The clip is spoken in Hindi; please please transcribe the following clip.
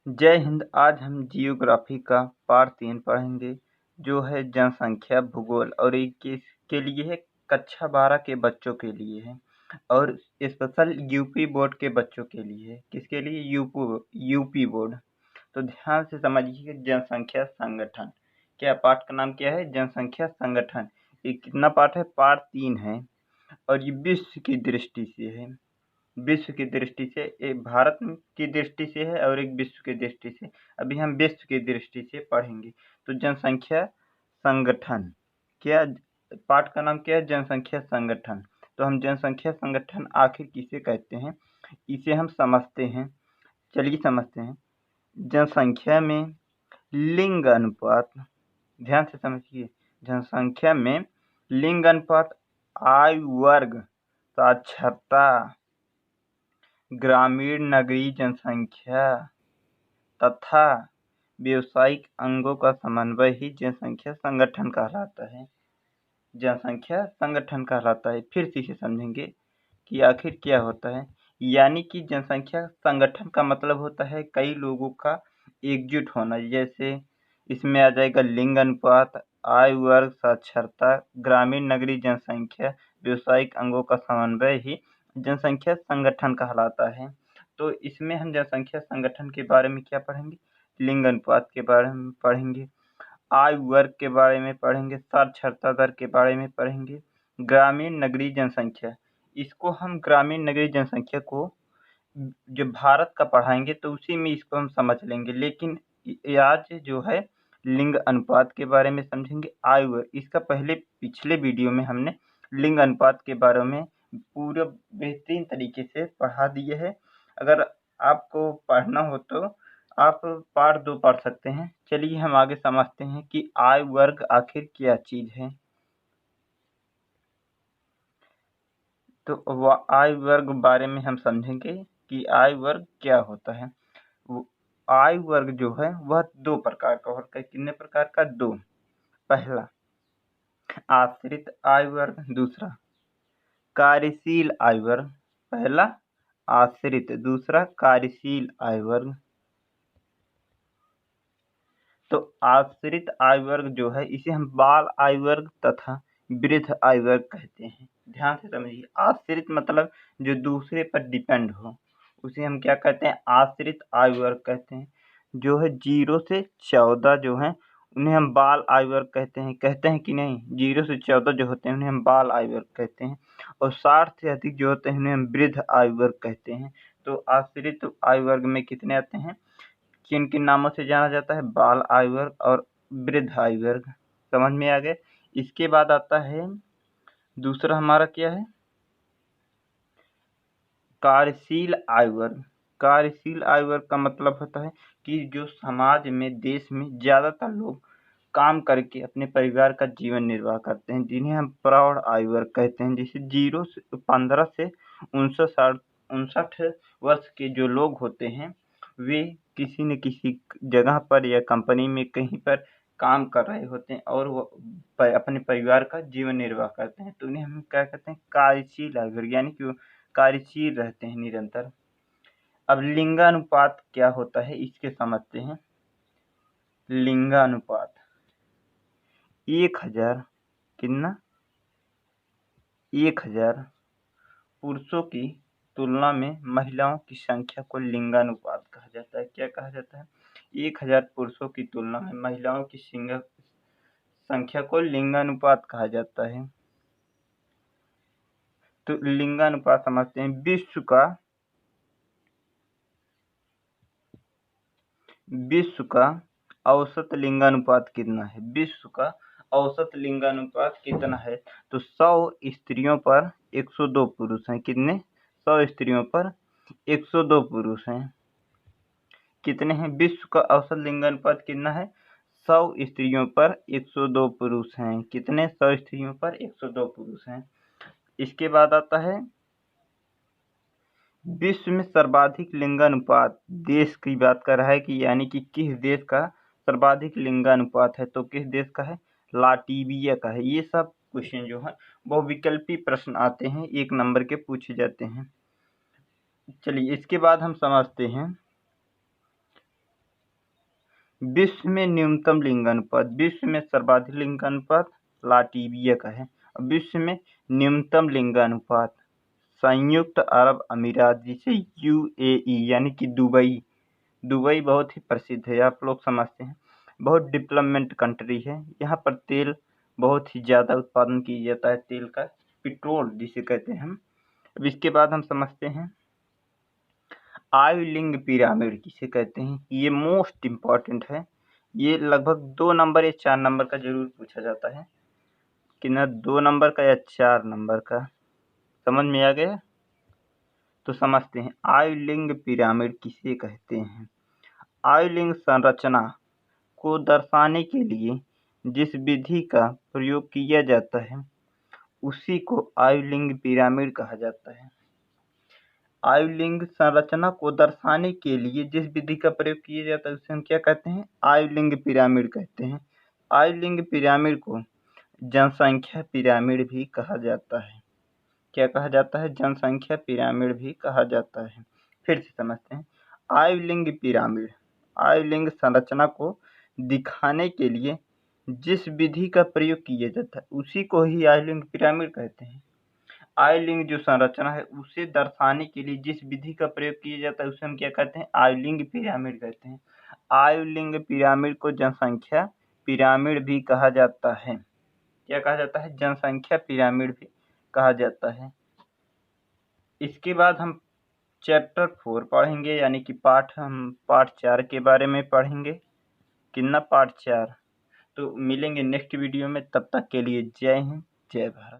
जय हिंद। आज हम जियोग्राफी का पार्ट 3 पढ़ेंगे, जो है जनसंख्या भूगोल, और ये किसके लिए है? कक्षा 12 के बच्चों के लिए है और स्पेशल यूपी बोर्ड के बच्चों के लिए है। किसके लिए? UP board. तो ध्यान से समझिए। जनसंख्या संगठन, क्या पाठ का नाम क्या है? जनसंख्या संगठन। ये कितना पाठ है? पार्ट 3 है और ये विश्व की दृष्टि से है। विश्व की दृष्टि से, एक भारत की दृष्टि से है और एक विश्व की दृष्टि से। अभी हम विश्व की दृष्टि से पढ़ेंगे। तो जनसंख्या संगठन, क्या पाठ का नाम क्या है? जनसंख्या संगठन। तो हम जनसंख्या संगठन आखिर किसे कहते हैं, इसे हम समझते हैं। चलिए समझते हैं। जनसंख्या में लिंग अनुपात, ध्यान से समझिए। जनसंख्या में लिंग अनुपात, आयु वर्ग, साक्षरता, ग्रामीण नगरीय जनसंख्या तथा व्यावसायिक अंगों का समन्वय ही जनसंख्या संगठन कहलाता है। जनसंख्या संगठन कहलाता है। फिर से इसे समझेंगे कि आखिर क्या होता है। यानी कि जनसंख्या संगठन का मतलब होता है कई लोगों का एकजुट होना। जैसे इसमें आ जाएगा लिंग अनुपात, आयु वर्ग, साक्षरता, ग्रामीण नगरीय जनसंख्या, व्यावसायिक अंगों का समन्वय ही जनसंख्या संगठन कहलाता है। तो इसमें हम जनसंख्या संगठन के बारे में क्या पढ़ेंगे? लिंग अनुपात के बारे में पढ़ेंगे, आयु वर्ग के बारे में पढ़ेंगे, साक्षरता दर के बारे में पढ़ेंगे, ग्रामीण नगरीय जनसंख्या। इसको हम ग्रामीण नगरीय जनसंख्या को जो भारत का पढ़ाएंगे तो उसी में इसको हम समझ लेंगे। लेकिन आज जो है लिंग अनुपात के बारे में समझेंगे। आयु वर्ग, इसका पिछले वीडियो में हमने लिंग अनुपात के बारे में पूरा बेहतरीन तरीके से पढ़ा दिए है। अगर आपको पढ़ना हो तो आप पार्ट 2 पढ़ सकते हैं। चलिए हम आगे समझते हैं कि आयु वर्ग आखिर क्या चीज है। तो आयु वर्ग बारे में हम समझेंगे कि आयु वर्ग क्या होता है। आयु वर्ग जो है वह 2 प्रकार का होता है। कितने प्रकार का? 2। पहला आश्रित आयु वर्ग, दूसरा कार्यशील आयु वर्ग। पहला आश्रित, दूसरा कार्यशील आयु वर्ग। तो आश्रित आयु वर्ग जो है इसे हम बाल आयु वर्ग तथा वृद्ध आयु वर्ग कहते हैं। ध्यान से समझिए। आश्रित मतलब जो दूसरे पर डिपेंड हो, उसे हम क्या कहते हैं? आश्रित आयु वर्ग कहते हैं। जो है 0 से 14 जो है उन्हें हम बाल आयु वर्ग कहते हैं कि नहीं? 0 से 14 जो होते हैं उन्हें हम बाल आयु वर्ग कहते हैं और 60 से अधिक जो होते हैं उन्हें हम वृद्ध आयु वर्ग कहते हैं। तो आश्रित आयु वर्ग में कितने आते हैं? किन किन नामों से जाना जाता है? बाल आयु वर्ग और वृद्ध आयु वर्ग। समझ में आ गए। इसके बाद आता है दूसरा हमारा क्या है? कार्यशील आयु वर्ग। कार्यशील आयु वर्ग का मतलब होता है कि जो समाज में, देश में ज्यादातर लोग काम करके अपने परिवार का जीवन निर्वाह करते हैं, जिन्हें हम प्रौढ़ आयु वर्ग कहते हैं। जैसे 15 से 59 वर्ष के जो लोग होते हैं वे किसी न किसी जगह पर या कंपनी में कहीं पर काम कर रहे होते हैं और वो अपने परिवार का जीवन निर्वाह करते हैं। तो उन्हें हम क्या कहते हैं? कार्यशील आयु वर्ग, यानी कि वो कार्यशील रहते हैं निरंतर। अब लिंगानुपात क्या होता है इसके समझते हैं। लिंगानुपात 1000 कितना? 1000 पुरुषों की तुलना में महिलाओं की संख्या को लिंगानुपात कहा जाता है। क्या कहा जाता है? 1000 पुरुषों की तुलना में महिलाओं की संख्या को लिंगानुपात कहा जाता है। तो लिंगानुपात समझते हैं। विश्व का औसत लिंगानुपात कितना है? विश्व का औसत लिंगानुपात कितना है? तो 100 स्त्रियों पर 102 पुरुष हैं। कितने? 100 स्त्रियों पर 102 पुरुष हैं। कितने हैं? विश्व का औसत लिंगानुपात कितना है? 100 स्त्रियों पर 102 पुरुष हैं। कितने? 100 स्त्रियों पर 102 पुरुष हैं। इसके बाद आता है विश्व में सर्वाधिक लिंगानुपात। देश की बात कर रहा है कि यानी कि किस देश का सर्वाधिक लिंगानुपात है? तो किस देश का है? लाटीविया का है। ये सब क्वेश्चन जो है बहुविकल्पी प्रश्न आते हैं, 1 नंबर के पूछे जाते हैं। चलिए इसके बाद हम समझते हैं विश्व में न्यूनतम लिंग अनुपात, विश्व में सर्वाधिक लिंग अनुपात लाटविया का है। विश्व में न्यूनतम लिंग अनुपात संयुक्त अरब अमीरात, जिसे यूएई यानी कि दुबई, दुबई बहुत ही प्रसिद्ध है, आप लोग समझते हैं, बहुत डेवलपमेंट कंट्री है। यहाँ पर तेल बहुत ही ज़्यादा उत्पादन किया जाता है, तेल का, पेट्रोल जिसे कहते हैं हम। अब इसके बाद हम समझते हैं आयु लिंग पिरामिड किसे कहते हैं। ये मोस्ट इम्पॉर्टेंट है, ये लगभग 2 नंबर या 4 नंबर का जरूर पूछा जाता है कि ना 2 नंबर का या 4 नंबर का। समझ में आ गया? तो समझते हैं आयु लिंग पिरामिड किसे कहते हैं। आयु लिंग संरचना को दर्शाने के लिए जिस विधि का प्रयोग किया जाता है उसी को आयु लिंग पिरामिड कहा जाता है। आयु लिंग संरचना को दर्शाने के लिए जिस विधि का प्रयोग किया जाता है उसे हम क्या कहते हैं, आयु लिंग पिरामिड कहते हैं। आयु लिंग पिरामिड को जनसंख्या पिरामिड भी कहा जाता है। क्या कहा जाता है? जनसंख्या पिरामिड भी कहा जाता है। फिर से समझते हैं आयु लिंग पिरामिड, आयु लिंग संरचना को दिखाने के लिए जिस विधि का प्रयोग किया जाता है उसी को ही आयु लिंग पिरामिड कहते हैं। आयु लिंग जो संरचना है उसे दर्शाने के लिए जिस विधि का प्रयोग किया जाता है उसे हम क्या कहते हैं, आयु लिंग पिरामिड कहते हैं। आयु लिंग पिरामिड को जनसंख्या पिरामिड भी कहा जाता है। क्या कहा जाता है? जनसंख्या पिरामिड भी कहा जाता है। इसके बाद हम चैप्टर 4 पढ़ेंगे, यानी कि पार्ट 4 के बारे में पढ़ेंगे। कितना? पार्ट 4। तो मिलेंगे नेक्स्ट वीडियो में, तब तक के लिए जय हिंद, जय भारत।